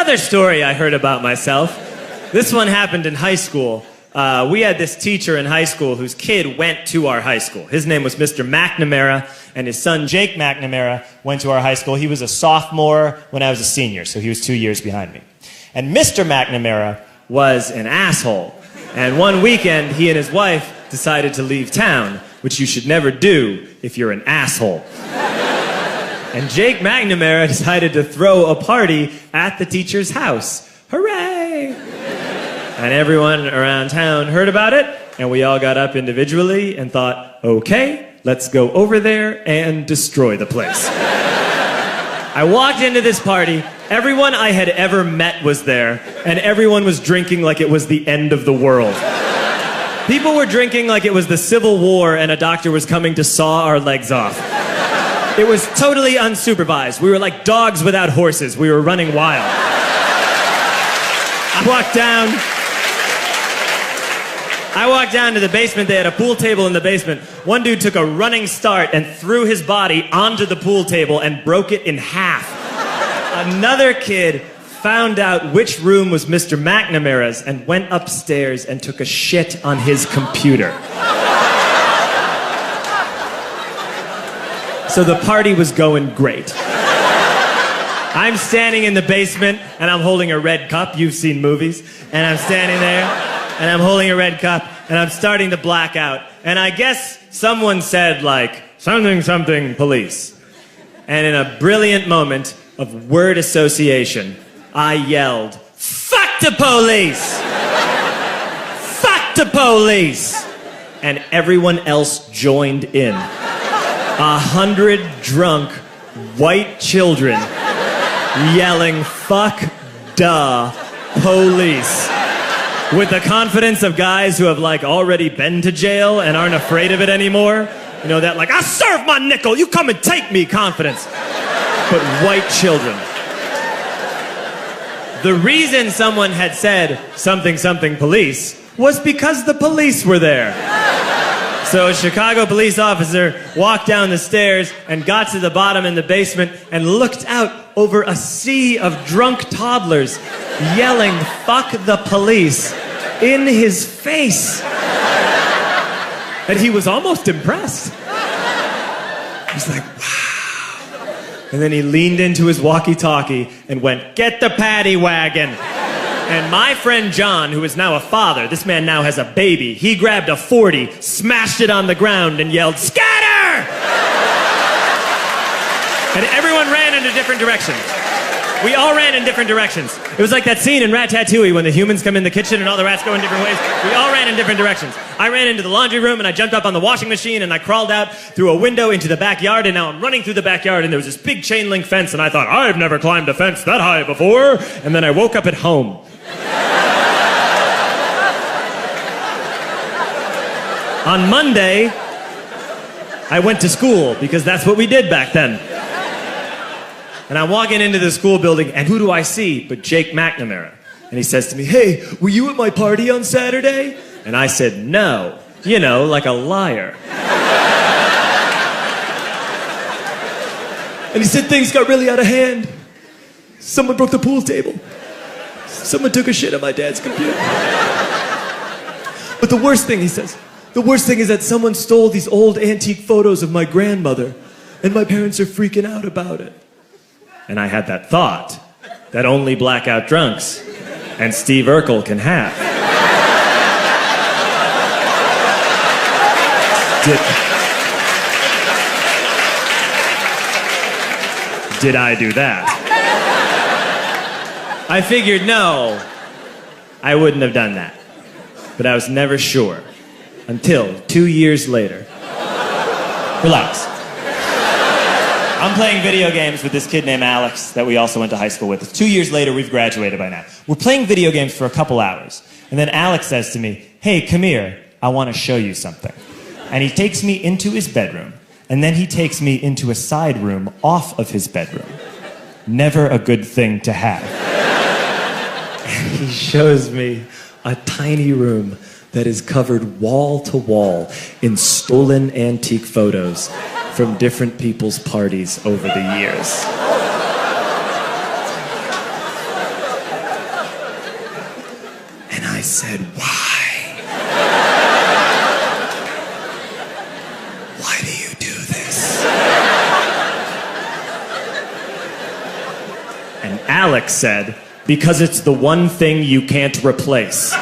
another story I heard about myself. This one happened in high school. We had this teacher in high school whose kid went to our high school. His name was Mr. McNamara, and his son Jake McNamara went to our high school. He was a sophomore when I was a senior, so he was 2 years behind me. And Mr. McNamara was an asshole. And one weekend, he and his wife decided to leave town, which you should never do if you're an asshole. And Jake McNamara decided to throw a party at the teacher's house. Hooray! And everyone around town heard about it, and we all got up individually and thought, okay, let's go over there and destroy the place. I walked into this party, everyone I had ever met was there, and everyone was drinking like it was the end of the world. People were drinking like it was the Civil War and a doctor was coming to saw our legs off. It was totally unsupervised. We were like dogs without horses. We were running wild. I walked down to the basement. They had a pool table in the basement. One dude took a running start and threw his body onto the pool table and broke it in half. Another kid found out which room was Mr. McNamara's and went upstairs and took a shit on his computer. So the party was going great. I'm standing in the basement and I'm holding a red cup. You've seen movies. And I'm standing there and I'm holding a red cup and I'm starting to black out. And I guess someone said like, something, something, police. And in a brilliant moment of word association, I yelled, fuck the police! Fuck the police! And everyone else joined in. 100 drunk white children yelling, fuck the police. With the confidence of guys who have like already been to jail and aren't afraid of it anymore. You know, that like, I serve my nickel, you come and take me confidence. But white children. The reason someone had said something, something, police was because the police were there. So a Chicago police officer walked down the stairs and got to the bottom in the basement and looked out over a sea of drunk toddlers yelling, fuck the police, in his face. And he was almost impressed. He was like, wow. And then he leaned into his walkie-talkie and went, get the paddy wagon. And my friend John, who is now a father, this man now has a baby, he grabbed a 40, smashed it on the ground, and yelled, scatter! And everyone ran in different directions. We all ran in different directions. It was like that scene in Ratatouille when the humans come in the kitchen and all the rats go in different ways. We all ran in different directions. I ran into the laundry room and I jumped up on the washing machine and I crawled out through a window into the backyard, and now I'm running through the backyard and there was this big chain link fence and I thought, I've never climbed a fence that high before. And then I woke up at home. On Monday, I went to school because that's what we did back then. And I'm walking into the school building, and who do I see but Jake McNamara? And he says to me, hey, were you at my party on Saturday? And I said, no. You know, like a liar. And he said, things got really out of hand. Someone broke the pool table. Someone took a shit on my dad's computer. But the worst thing, he says, the worst thing is that someone stole these old antique photos of my grandmother, and my parents are freaking out about it. And I had that thought that only blackout drunks and Steve Urkel can have. Did I do that? I figured, no, I wouldn't have done that. But I was never sure until 2 years later. Relax. I'm playing video games with this kid named Alex that we also went to high school with. 2 years later, we've graduated by now. We're playing video games for a couple hours. And then Alex says to me, hey, come here, I want to show you something. And he takes me into his bedroom. And then he takes me into a side room off of his bedroom. Never a good thing to have. And he shows me a tiny room that is covered wall to wall in stolen antique photos from different people's parties over the years. said, why? Why do you do this? And Alex said, because it's the one thing you can't replace.